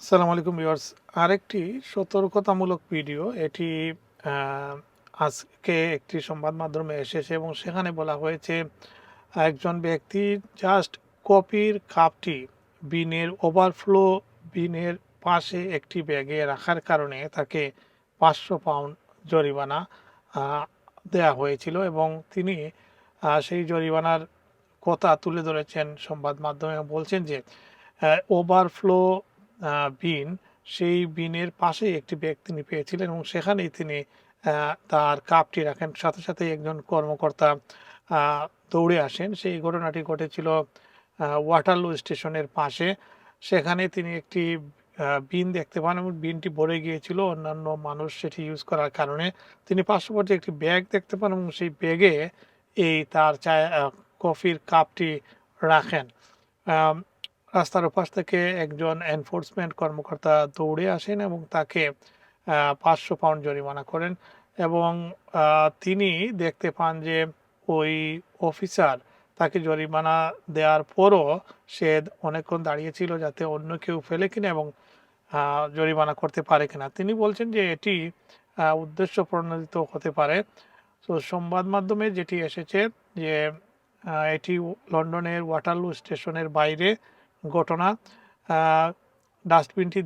আসসালামু আলাইকুম ভিউয়ার্স। আরেকটি সতর্কতামূলক ভিডিও এটি আহ, আজকে একটি সংবাদ মাধ্যমে এসেছে এবং সেখানে বলা হয়েছে একজন ব্যক্তি জাস্ট কফির কাপটি বিনের ওভারফ্লো বিনের পাশে একটি ব্যাগে রাখার কারণে তাকে 500 পাউন্ড জরিমানা আহ, দেয়া হয়েছিল এবং তিনি সেই জরিমানার কথা তুলে ধরেছেন সংবাদ মাধ্যমে এবং বলছেন যে ওভারফ্লো বিন সেই বিনের পাশে একটি ব্যাগ তিনি পেয়েছিলেন এবং সেখানেই তিনি তার কাপটি রাখেন। সাথে সাথে একজন কর্মকর্তা আহ, দৌড়ে আসেন। সেই ঘটনাটি ঘটেছিল ওয়াটারলু স্টেশনের পাশে। সেখানে তিনি একটি বিন দেখতে পান এবং বিনটি ভরে গিয়েছিল অন্যান্য মানুষ সেটি ইউজ করার কারণে। তিনি পার্শ্ববর্তী একটি ব্যাগ দেখতে পান এবং সেই ব্যাগে এই তার কফির কাপটি রাখেন। আম, রাস্তার ওপাশ থেকে একজন এনফোর্সমেন্ট কর্মকর্তা দৌড়ে আসেন এবং তাকে 500 পাউন্ড জরিমানা করেন এবং তিনি দেখতে পান যে ওই অফিসার তাকে জরিমানা দেওয়ার পরও সে অনেকক্ষণ দাঁড়িয়েছিল যাতে অন্য কেউ ফেলে কিনা এবং জরিমানা করতে পারে কিনা। তিনি বলছেন যে এটি উদ্দেশ্য প্রণোদিত হতে পারে। তো সংবাদ মাধ্যমে যেটি এসেছে যে এটি লন্ডনের ওয়াটারলু স্টেশনের বাইরে ঘটনা। ডাস্টবিনটি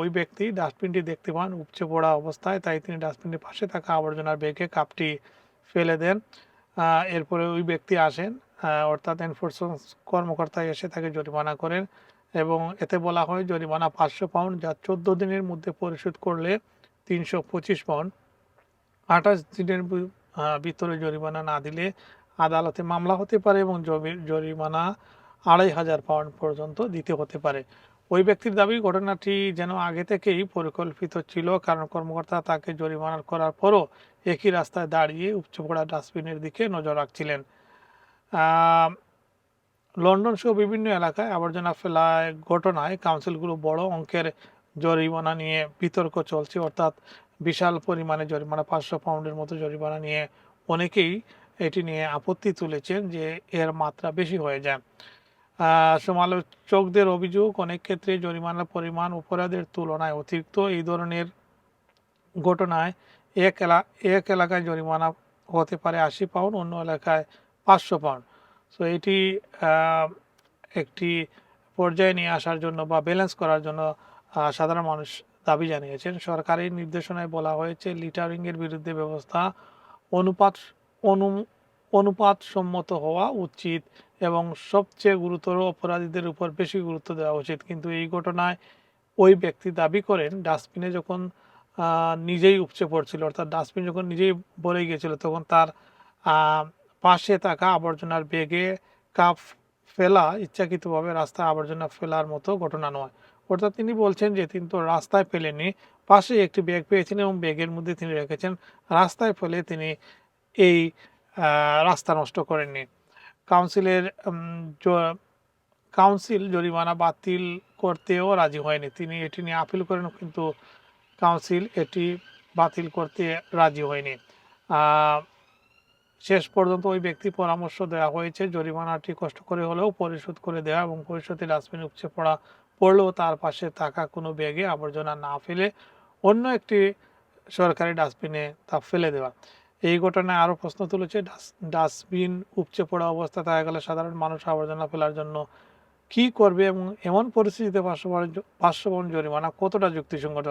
ওই ব্যক্তি ডাস্টবিনটি দেখতে পান উপচে পড়া অবস্থায়, তাই তিনি ডাস্টবিনের পাশে থাকা আবর্জনার ব্যাগে কাপটি ফেলে দেন। এরপরে ওই ব্যক্তি আসেন, অর্থাৎ এনফোর্সমেন্ট কর্মকর্তা এসে তাকে জরিমানা করেন এবং এতে বলা হয় জরিমানা 500 পাউন্ড, যা 14 দিনের মধ্যে পরিশোধ করলে 325 পাউন্ড। 28 দিনের ভিতরে জরিমানা না দিলে আদালতে মামলা হতে পারে এবং জরিমানা 2500 পাউন্ড পর্যন্ত দিতে হতে পারে। ওই ব্যক্তির দাবি ঘটনাটি যেন আগে থেকেই পরিকল্পিত ছিল, কারণ কর্মকর্তা তাকে জরিমানা করার পরও একই রাস্তায় দাঁড়িয়ে উপচে পড়া ডাস্টবিনের দিকে নজর রাখছিলেন। লন্ডন সহ বিভিন্ন এলাকায় আবর্জনা ফেলায় ঘটনায় কাউন্সিলগুলো বড় অঙ্কের জরিমানা নিয়ে বিতর্ক চলছে, অর্থাৎ বিশাল পরিমাণে জরিমানা 500 পাউন্ডের মতো জরিমানা নিয়ে অনেকেই এটি নিয়ে আপত্তি তুলেছেন যে এর মাত্রা বেশি হয়ে যায়। সমালোচকদের অভিযোগ, অনেক ক্ষেত্রে জরিমানার পরিমাণ অপরাধের তুলনায় অতিরিক্ত। এই ধরনের ঘটনায় এক এলাকায় জরিমানা হতে পারে 80 পাউন্ড, অন্য এলাকায় 500 পাউন্ড। সো এটি একটি পর্যায়ে নিয়ে আসার জন্য বা ব্যালেন্স করার জন্য সাধারণ মানুষ দাবি জানিয়েছেন। সরকারি নির্দেশনায় বলা হয়েছে লিটারিংয়ের বিরুদ্ধে ব্যবস্থা অনুপাত অনু অনুপাতসম্মত হওয়া উচিত এবং সবচেয়ে গুরুতর অপরাধীদের উপর বেশি গুরুত্ব দেওয়া উচিত। কিন্তু এই ঘটনায় ওই ব্যক্তি দাবি করেন ডাস্টবিনে যখন নিজেই উপচে পড়ছিল, অর্থাৎ ডাস্টবিন যখন নিজেই ভরে গিয়েছিল, তখন তার পাশে থাকা আবর্জনার ব্যাগে কাপ ফেলা ইচ্ছাকৃতভাবে রাস্তায় আবর্জনা ফেলার মতো ঘটনা নয়। অর্থাৎ তিনি বলছেন যে তিনি তো রাস্তায় ফেলেনি, পাশে একটি ব্যাগ পেয়েছিলেন এবং ব্যাগের মধ্যে তিনি রেখেছেন। রাস্তায় ফেলে তিনি এই রাস্তা নষ্ট করেননি। কাউন্সিলের কাউন্সিল জরিমানা বাতিল করতেও রাজি হয়নি। তিনি এটি নিয়ে আপিল করেন, কিন্তু কাউন্সিল এটি বাতিল করতে রাজি হয়নি। শেষ পর্যন্ত ওই ব্যক্তি পরামর্শ দেওয়া হয়েছে জরিমানাটি কষ্ট করে হলেও পরিশোধ করে দেওয়া এবং ভবিষ্যতে ডাস্টবিন উপচে পড়লেও তার পাশে থাকা কোনো ব্যাগে আবর্জনা না ফেলে অন্য একটি সরকারি ডাস্টবিনে তা ফেলে দেওয়া। এই ঘটনায় আরও প্রশ্ন তুলেছে, ডাস্টবিন উপচে পড়া অবস্থা থাকা গেলে সাধারণ মানুষ আবর্জনা ফেলার জন্য কি করবে এবং এমন পরিস্থিতিতে 500 পাউন্ড জরিমানা কতটা যুক্তিসঙ্গত।